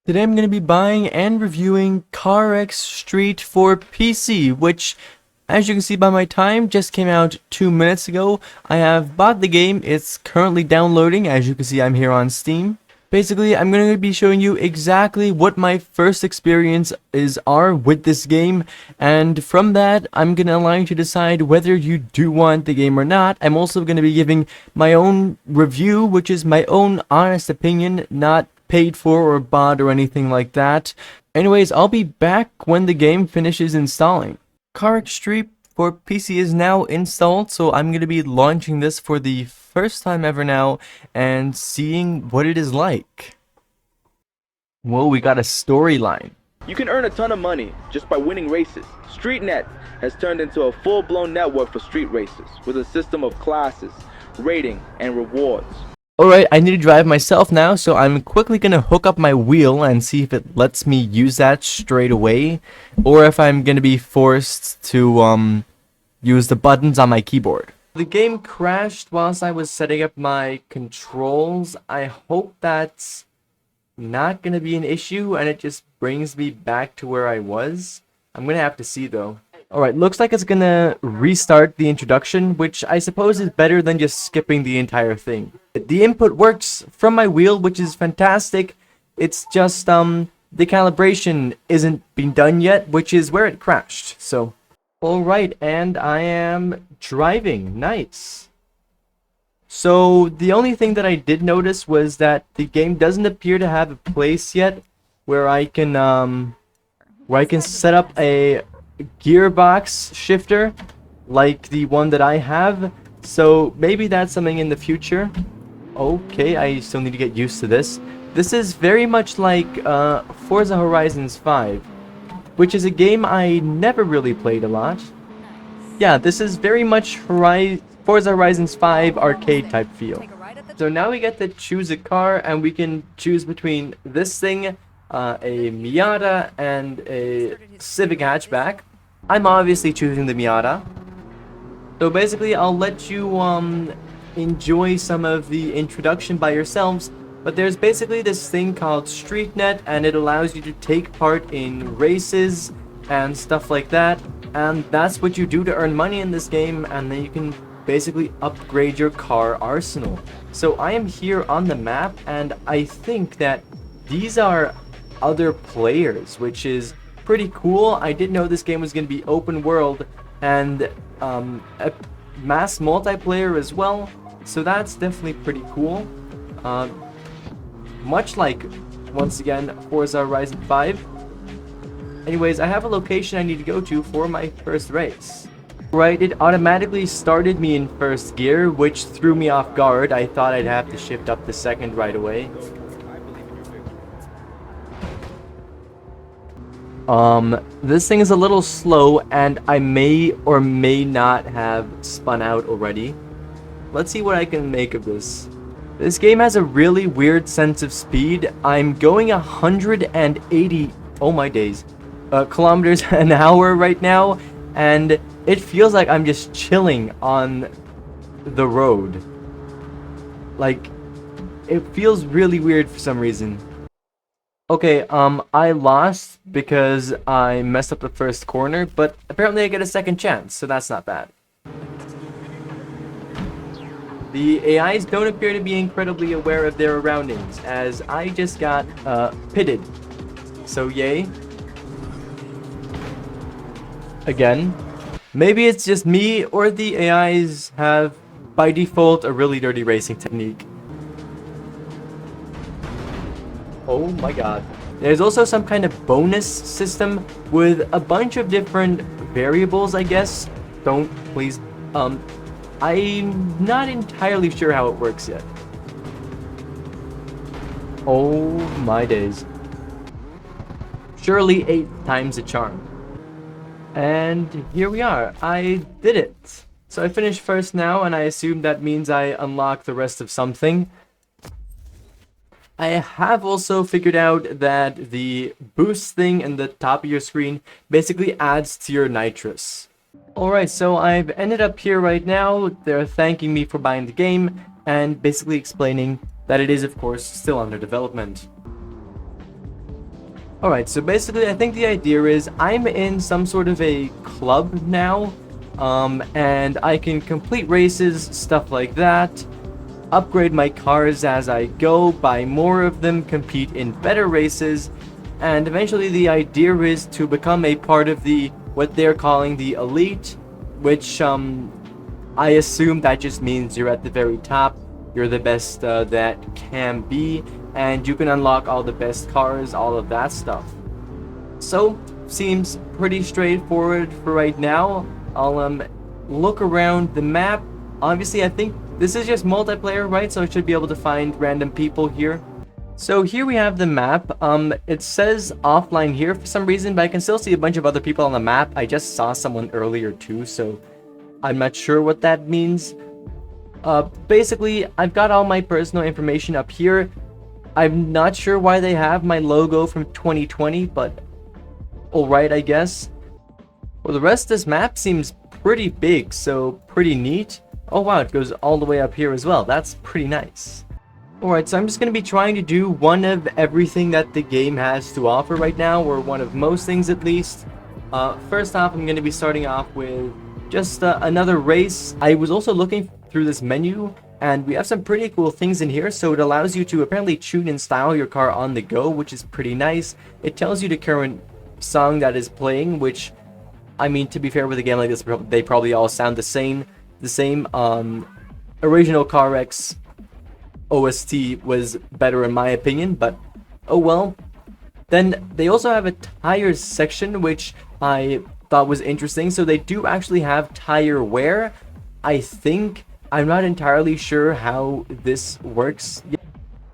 Today I'm going to be buying and reviewing CarX Street for PC, which, as you can see by my time, just came out 2 minutes ago. I have bought the game. It's currently downloading. As you can see, I'm here on Steam. Basically, I'm going to be showing you exactly what my first experiences are with this game, and from that, I'm going to allow you to decide whether you do want the game or not. I'm also going to be giving my own review, which is my own honest opinion, not paid for or bought or anything like that. Anyways, I'll be back when the game finishes installing. CarX Street for PC is now installed, so I'm going to be launching this for the first time ever now and seeing what it is like. Whoa, we got a storyline. You can earn a ton of money just by winning races. StreetNet has turned into a full-blown network for street races with a system of classes, rating, and rewards. Alright, I need to drive myself now, so I'm quickly gonna hook up my wheel and see if it lets me use that straight away, or if I'm gonna be forced to use the buttons on my keyboard. The game crashed whilst I was setting up my controls. I hope that's not gonna be an issue and it just brings me back to where I was. I'm gonna have to see though. Alright, looks like it's gonna restart the introduction, which I suppose is better than just skipping the entire thing. The input works from my wheel, which is fantastic. It's just, the calibration isn't been done yet, which is where it crashed, so. Alright, and I am driving. Nice. So, the only thing that I did notice was that the game doesn't appear to have a place yet where I can set up a gearbox shifter like the one that I have, so maybe that's something in the future. Okay, I still need to get used to this. This is very much like Forza Horizons 5, which is a game I never really played a lot. Yeah, this is very much Forza Horizons 5 arcade type feel. So now we get to choose a car, and we can choose between this thing, a Miata, and a Civic hatchback. I'm obviously choosing the Miata. So basically, I'll let you enjoy some of the introduction by yourselves. But there's basically this thing called StreetNet, and it allows you to take part in races and stuff like that. And that's what you do to earn money in this game, and then you can basically upgrade your car arsenal. So I am here on the map, and I think that these are other players, which is pretty cool. I didn't know this game was going to be open world and a mass multiplayer as well, so that's definitely pretty cool. Much like, once again, Forza Horizon 5. Anyways, I have a location I need to go to for my first race. Right, it automatically started me in first gear, which threw me off guard. I thought I'd have to shift up to second right away. This thing is a little slow, and I may or may not have spun out already. Let's see what I can make of this. This game has a really weird sense of speed. I'm going 180, oh my days, kilometers an hour right now, and it feels like I'm just chilling on the road. Like, it feels really weird for some reason. Okay, I lost because I messed up the first corner, but apparently I get a second chance, so that's not bad. The AIs don't appear to be incredibly aware of their surroundings, as I just got, pitted. So yay. Again. Maybe it's just me, or the AIs have, by default, a really dirty racing technique. Oh my god. There's also some kind of bonus system with a bunch of different variables, I guess. Don't, please. I'm not entirely sure how it works yet. Oh my days. Surely 8 times the charm. And here we are. I did it. So I finished first now, and I assume that means I unlock the rest of something. I have also figured out that the boost thing in the top of your screen basically adds to your nitrous. Alright, so I've ended up here right now. They're thanking me for buying the game and basically explaining that it is, of course, still under development. Alright, so basically I think the idea is I'm in some sort of a club now, and I can complete races, stuff like that, upgrade my cars as I go, buy more of them, compete in better races, and eventually the idea is to become a part of the, what they're calling the elite, which I assume that just means you're at the very top, you're the best that can be, and you can unlock all the best cars, all of that stuff. So, seems pretty straightforward for right now. I'll look around the map. Obviously, I think this is just multiplayer, right? So I should be able to find random people here. So here we have the map. It says offline here for some reason, but I can still see a bunch of other people on the map. I just saw someone earlier too, so I'm not sure what that means. Basically, I've got all my personal information up here. I'm not sure why they have my logo from 2020, but alright, I guess. Well, the rest of this map seems pretty big, so pretty neat. Oh wow, it goes all the way up here as well. That's pretty nice. Alright, so I'm just going to be trying to do one of everything that the game has to offer right now, or one of most things at least. First off, I'm going to be starting off with just another race. I was also looking through this menu, and we have some pretty cool things in here. So it allows you to apparently tune and style your car on the go, which is pretty nice. It tells you the current song that is playing, which, I mean, to be fair, with a game like this, they probably all sound the same. Original CarX OST was better in my opinion, but oh well. Then they also have a tires section, which I thought was interesting. So they do actually have tire wear, I think. I'm not entirely sure how this works.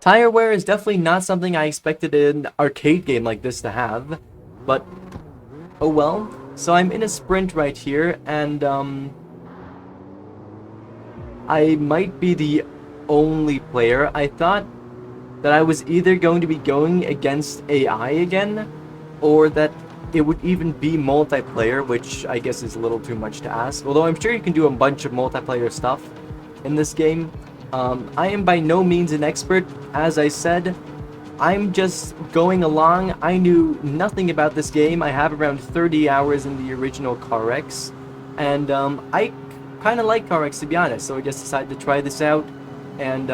Tire wear is definitely not something I expected an arcade game like this to have, but oh well. So I'm in a sprint right here, and I might be the only player. I thought that I was either going to be going against AI again, or that it would even be multiplayer, which I guess is a little too much to ask. Although I'm sure you can do a bunch of multiplayer stuff in this game. I am by no means an expert, as I said. I'm just going along. I knew nothing about this game. I have around 30 hours in the original CarX, and I kind of like CarX, to be honest, so I just decided to try this out and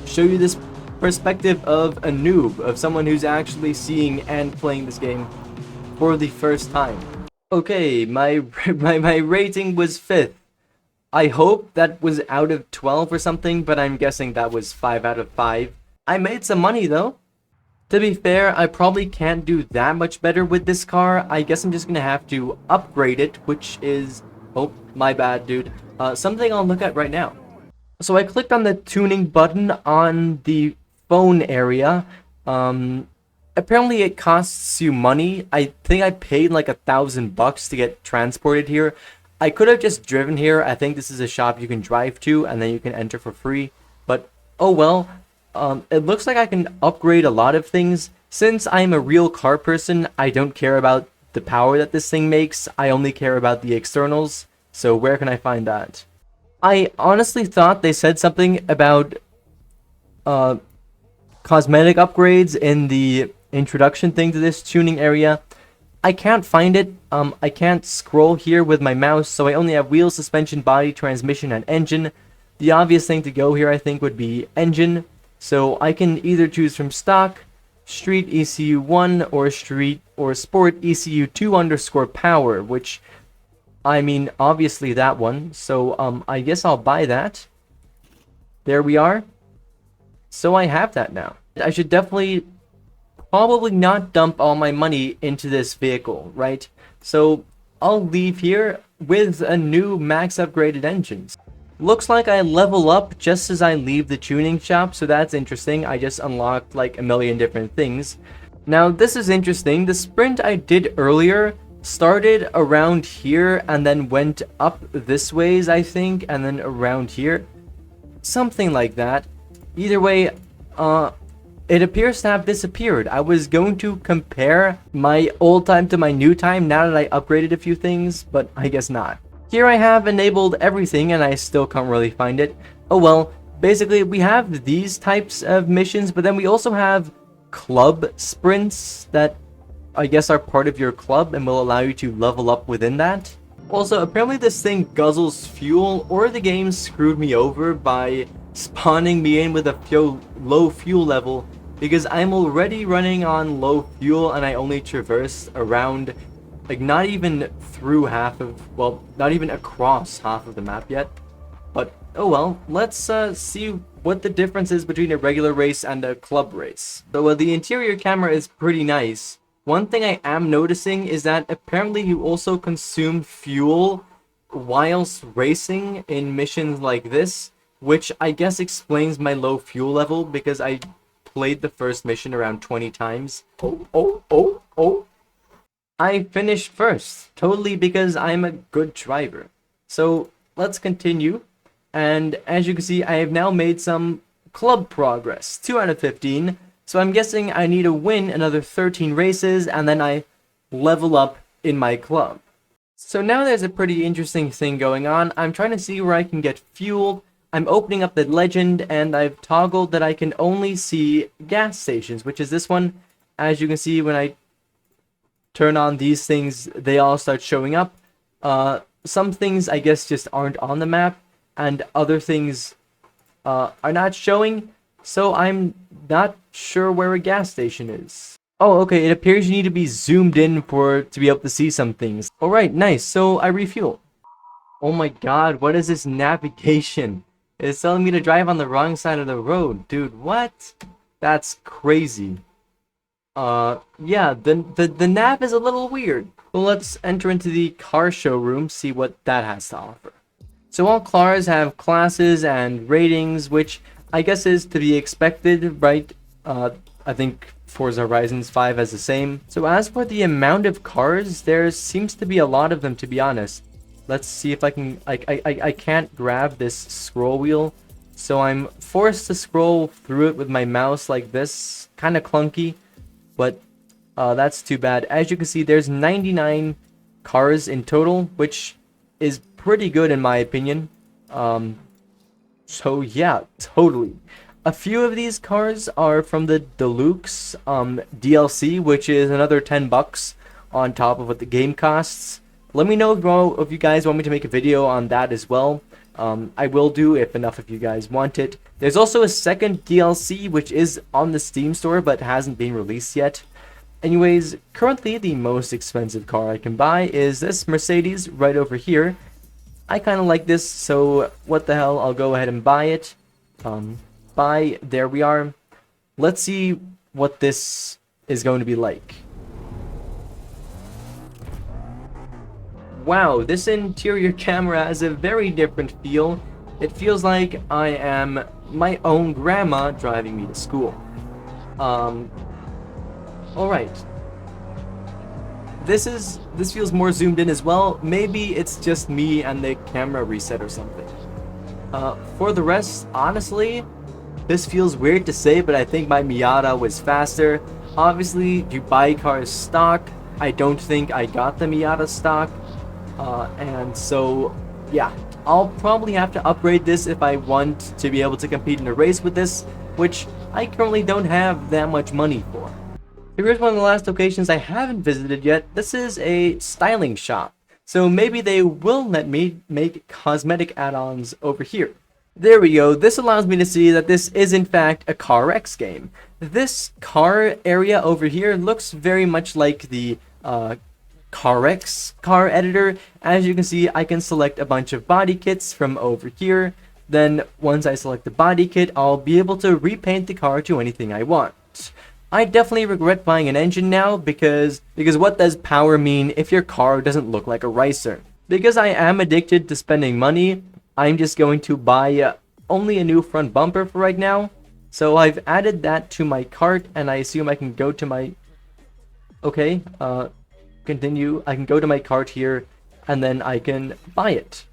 show you this perspective of a noob, of someone who's actually seeing and playing this game for the first time. Okay, my rating was 5th. I hope that was out of 12 or something, but I'm guessing that was 5 out of 5. I made some money though. To be fair, I probably can't do that much better with this car. I guess I'm just gonna have to upgrade it, which is... oh, my bad, dude. Something I'll look at right now. So I clicked on the tuning button on the phone area. Apparently it costs you money. I think I paid like $1,000 to get transported here. I could have just driven here. I think this is a shop you can drive to, and then you can enter for free. But, oh well. It looks like I can upgrade a lot of things. Since I'm a real car person, I don't care about the power that this thing makes. I only care about the externals. So where can I find that? I honestly thought they said something about cosmetic upgrades in the introduction thing to this tuning area. I can't find it. I can't scroll here with my mouse, so I only have wheel, suspension, body, transmission, and engine. The obvious thing to go here, I think, would be engine. So I can either choose from stock, street ECU 1, or street or sport ECU 2_power, which, I mean, obviously that one. So I guess I'll buy that. There we are. So I have that now. I should definitely probably not dump all my money into this vehicle, right? So I'll leave here with a new max upgraded engine. Looks like I level up just as I leave the tuning shop, so that's interesting. I just unlocked like a million different things. Now this is interesting. The sprint I did earlier started around here and then went up this ways, I think, and then around here. Something like that. Either way, it appears to have disappeared. I was going to compare my old time to my new time now that I upgraded a few things, but I guess not. Here I have enabled everything and I still can't really find it. Oh well, basically we have these types of missions, but then we also have club sprints that I guess are part of your club and will allow you to level up within that. Also, apparently this thing guzzles fuel, or the game screwed me over by spawning me in with a low fuel level, because I'm already running on low fuel and I only traverse around, like, not even through half of, well, not even across half of the map yet. But oh well, let's see what the difference is between a regular race and a club race. So the interior camera is pretty nice. One thing I am noticing is that apparently you also consume fuel whilst racing in missions like this, which I guess explains my low fuel level, because I played the first mission around 20 times. Oh. I finished first, totally because I'm a good driver. So let's continue. And as you can see, I have now made some club progress, 2 out of 15. So I'm guessing I need to win another 13 races, and then I level up in my club. So now there's a pretty interesting thing going on. I'm trying to see where I can get fuel. I'm opening up the legend, and I've toggled that I can only see gas stations, which is this one. As you can see, when I turn on these things, they all start showing up. Some things, I guess, just aren't on the map, and other things are not showing. So I'm not sure where a gas station is. Oh, okay, it appears you need to be zoomed in to be able to see some things. Alright, nice, so I refuel. Oh my god, what is this navigation? It's telling me to drive on the wrong side of the road. Dude, what? That's crazy. Yeah, the nav is a little weird. Well, let's enter into the car showroom, see what that has to offer. So all cars have classes and ratings, which I guess is to be expected, right? I think Forza Horizons 5 has the same. So as for the amount of cars, there seems to be a lot of them, to be honest. Let's see if I can... I can't grab this scroll wheel, so I'm forced to scroll through it with my mouse like this. Kind of clunky, but that's too bad. As you can see, there's 99 cars in total, which is pretty good in my opinion. So yeah, totally. A few of these cars are from the Deluxe DLC, which is another 10 bucks on top of what the game costs. Let me know if you guys want me to make a video on that as well. I will do if enough of you guys want it. There's also a second DLC which is on the Steam store but hasn't been released yet. Anyways, currently the most expensive car I can buy is this Mercedes right over here. I kind of like this, so what the hell, I'll go ahead and buy it. There we are. Let's see what this is going to be like. Wow, this interior camera has a very different feel. It feels like I am my own grandma driving me to school. Alright. This feels more zoomed in as well. Maybe it's just me and the camera reset or something. For the rest, honestly, this feels weird to say, but I think my Miata was faster. Obviously, you buy cars stock. I don't think I got the Miata stock. And so, yeah, I'll probably have to upgrade this if I want to be able to compete in a race with this, which I currently don't have that much money for. Here's one of the last locations I haven't visited yet. This is a styling shop, so maybe they will let me make cosmetic add-ons over here. There we go. This allows me to see that this is in fact a CarX game. This car area over here looks very much like the CarX car editor. As you can see, I can select a bunch of body kits from over here. Then once I select the body kit, I'll be able to repaint the car to anything I want. I definitely regret buying an engine now, because what does power mean if your car doesn't look like a racer? Because I am addicted to spending money, I'm just going to buy only a new front bumper for right now. So I've added that to my cart, and I assume I can go to my... Okay, continue. I can go to my cart here, and then I can buy it.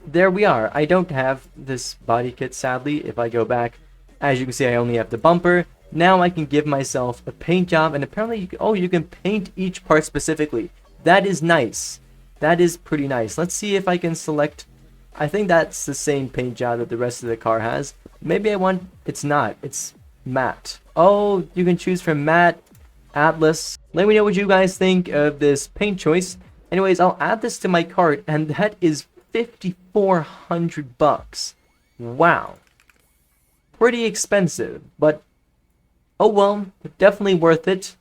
There we are. I don't have this body kit, sadly. If I go back, as you can see, I only have the bumper. Now I can give myself a paint job, and apparently you can paint each part specifically. That is nice. That is pretty nice. Let's see if I can select... I think that's the same paint job that the rest of the car has. Maybe I want... It's not. It's matte. Oh, you can choose from matte, Atlas. Let me know what you guys think of this paint choice. Anyways, I'll add this to my cart, and that is 5,400 bucks. Wow. Pretty expensive, but oh well, definitely worth it.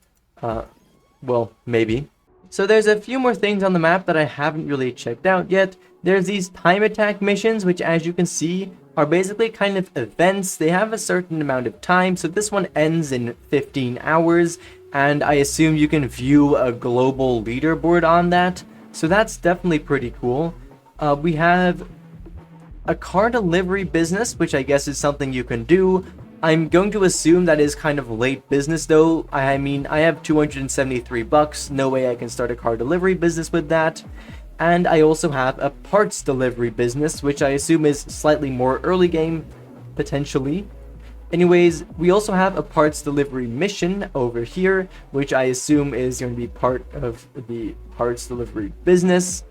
Well, maybe. So there's a few more things on the map that I haven't really checked out yet. There's these time attack missions, which as you can see, are basically kind of events. They have a certain amount of time, so this one ends in 15 hours, and I assume you can view a global leaderboard on that. So that's definitely pretty cool. We have a car delivery business, which I guess is something you can do. I'm going to assume that is kind of late business though. I mean, I have 273 bucks. No way I can start a car delivery business with that. And I also have a parts delivery business, which I assume is slightly more early game, potentially. Anyways, we also have a parts delivery mission over here, which I assume is going to be part of the parts delivery business.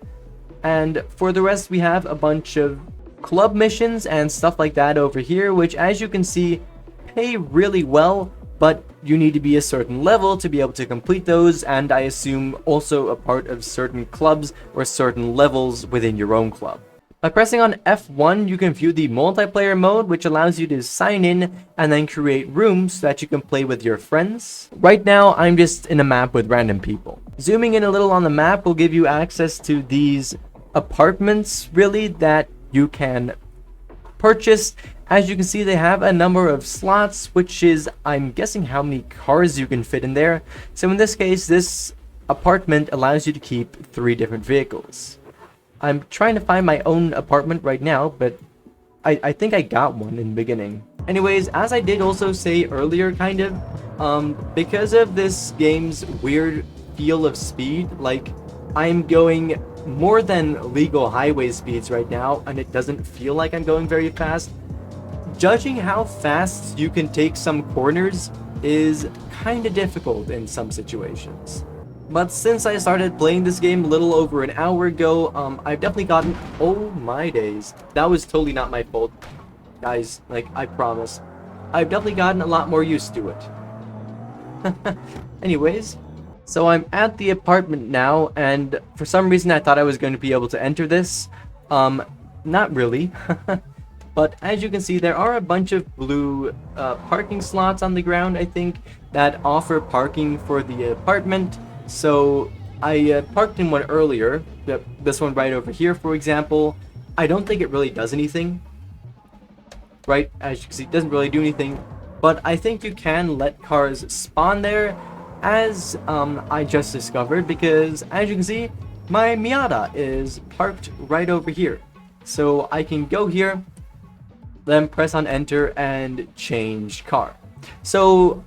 And for the rest, we have a bunch of club missions and stuff like that over here, which as you can see, pay really well, but you need to be a certain level to be able to complete those, and I assume also a part of certain clubs or certain levels within your own club. By pressing on F1, you can view the multiplayer mode, which allows you to sign in and then create rooms so that you can play with your friends. Right now, I'm just in a map with random people. Zooming in a little on the map will give you access to these apartments, really, that you can purchase. As you can see, they have a number of slots, which is, I'm guessing, how many cars you can fit in there. So in this case, this apartment allows you to keep 3 different vehicles. I'm trying to find my own apartment right now, but I think I got one in the beginning. Anyways, as I did also say earlier, kind of, because of this game's weird feel of speed, like, I'm going more than legal highway speeds right now, and it doesn't feel like I'm going very fast. Judging how fast you can take some corners is kind of difficult in some situations. But since I started playing this game a little over an hour ago, I've definitely gotten... Oh my days. That was totally not my fault. Guys, like, I promise. I've definitely gotten a lot more used to it. Anyways, so I'm at the apartment now, and for some reason I thought I was going to be able to enter this. Not really. But as you can see, there are a bunch of blue parking slots on the ground, I think, that offer parking for the apartment. So I parked in one earlier. Yep, this one right over here, for example. I don't think it really does anything. Right, as you can see, it doesn't really do anything. But I think you can let cars spawn there, as I just discovered, because as you can see, my Miata is parked right over here. So I can go here, then press on enter and change car. So,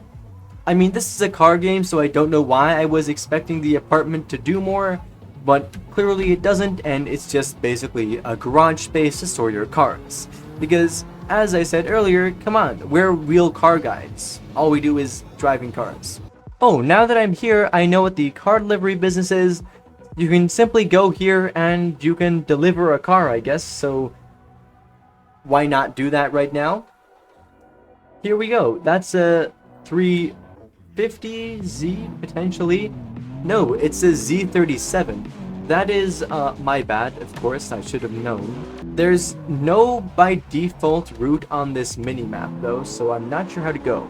I mean, this is a car game, so I don't know why I was expecting the apartment to do more, but clearly it doesn't, and it's just basically a garage space to store your cars. Because, as I said earlier, come on, we're real car guys. All we do is driving cars. Oh, now that I'm here, I know what the car delivery business is. You can simply go here and you can deliver a car, I guess, so why not do that right now? Here we go. That's a 350Z, potentially. No, it's a Z37. That is my bad, of course. I should have known. There's no by default route on this mini-map, though, so I'm not sure how to go.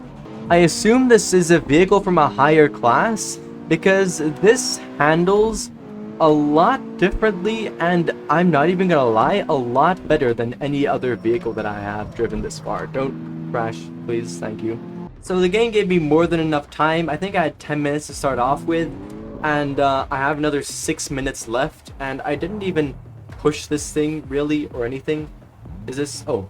I assume this is a vehicle from a higher class, because this handles a lot differently, and I'm not even gonna lie, a lot better than any other vehicle that I have driven this far. Don't crash, please, thank you. So the game gave me more than enough time. I think I had 10 minutes to start off with, and I have another 6 minutes left, and I didn't even push this thing, really, or anything. Is this... oh.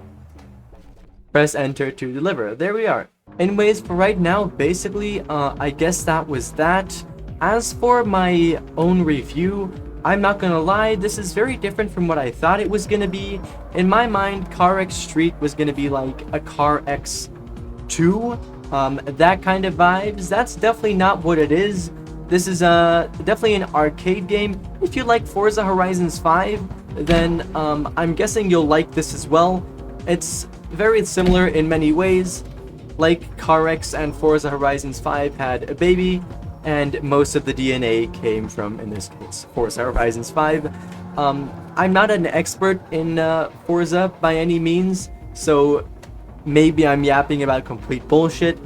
Press enter to deliver. There we are. Anyways, for right now, basically, I guess that was that. As for my own review, I'm not gonna lie, this is very different from what I thought it was gonna be. In my mind, CarX Street was gonna be like a CarX 2, that kind of vibes. That's definitely not what it is. This is definitely an arcade game. If you like Forza Horizons 5, then I'm guessing you'll like this as well. It's very similar in many ways. like CarX and Forza Horizons 5 had a baby, and most of the DNA came from, in this case, Forza Horizons 5. I'm not an expert in Forza by any means, so maybe I'm yapping about complete bullshit.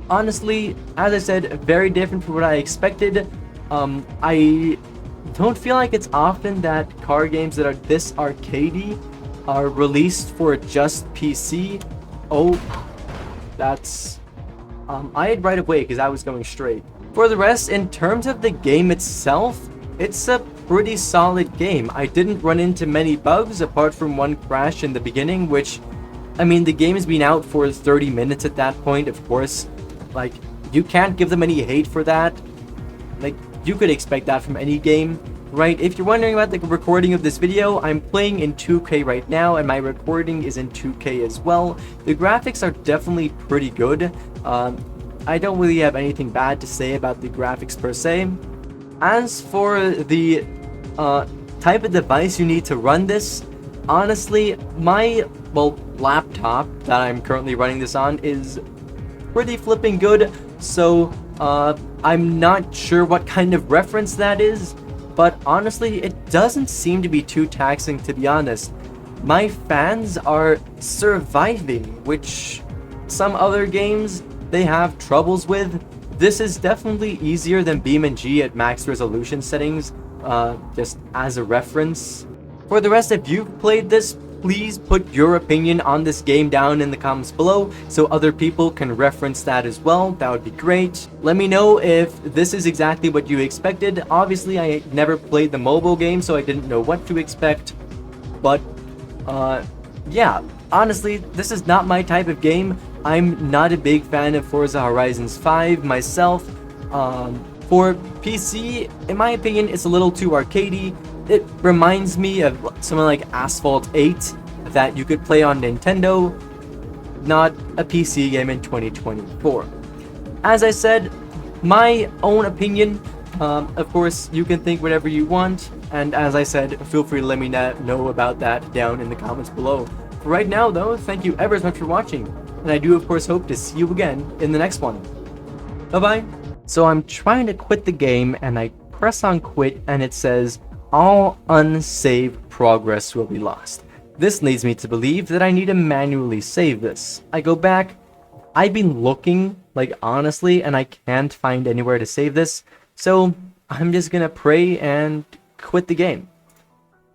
Honestly, as I said, very different from what I expected. I don't feel like it's often that car games that are this arcadey are released for just PC. Oh, that's... I had right away because I was going straight. For the rest, in terms of the game itself, it's a pretty solid game. I didn't run into many bugs apart from one crash in the beginning, which, I mean, the game has been out for 30 minutes at that point, of course. Like, you can't give them any hate for that. Like, you could expect that from any game, right? If you're wondering about the recording of this video, I'm playing in 2K right now, and my recording is in 2K as well. The graphics are definitely pretty good. I don't really have anything bad to say about the graphics per se. As for the type of device you need to run this, honestly, my, well, laptop that I'm currently running this on is pretty flipping good, so I'm not sure what kind of reference that is, but honestly, it doesn't seem to be too taxing, to be honest. My fans are surviving, which some other games they have troubles with. This is definitely easier than BeamNG at max resolution settings, just as a reference. For the rest, if you've played this, please put your opinion on this game down in the comments below so other people can reference that as well. That would be great. Let me know if this is exactly what you expected. Obviously, I never played the mobile game, so I didn't know what to expect. But, yeah, honestly, this is not my type of game. I'm not a big fan of Forza Horizons 5 myself. For PC, in my opinion, it's a little too arcadey. It reminds me of something like Asphalt 8 that you could play on Nintendo, not a PC game in 2024. As I said, my own opinion, of course, you can think whatever you want, and as I said, feel free to let me know about that down in the comments below. For right now, though, thank you ever so much for watching, and I do, of course, hope to see you again in the next one. Bye-bye. So I'm trying to quit the game, and I press on quit, and it says, all unsaved progress will be lost. This leads me to believe that I need to manually save this. I go back, I've been looking, like honestly, and I can't find anywhere to save this, so I'm just gonna pray and quit the game.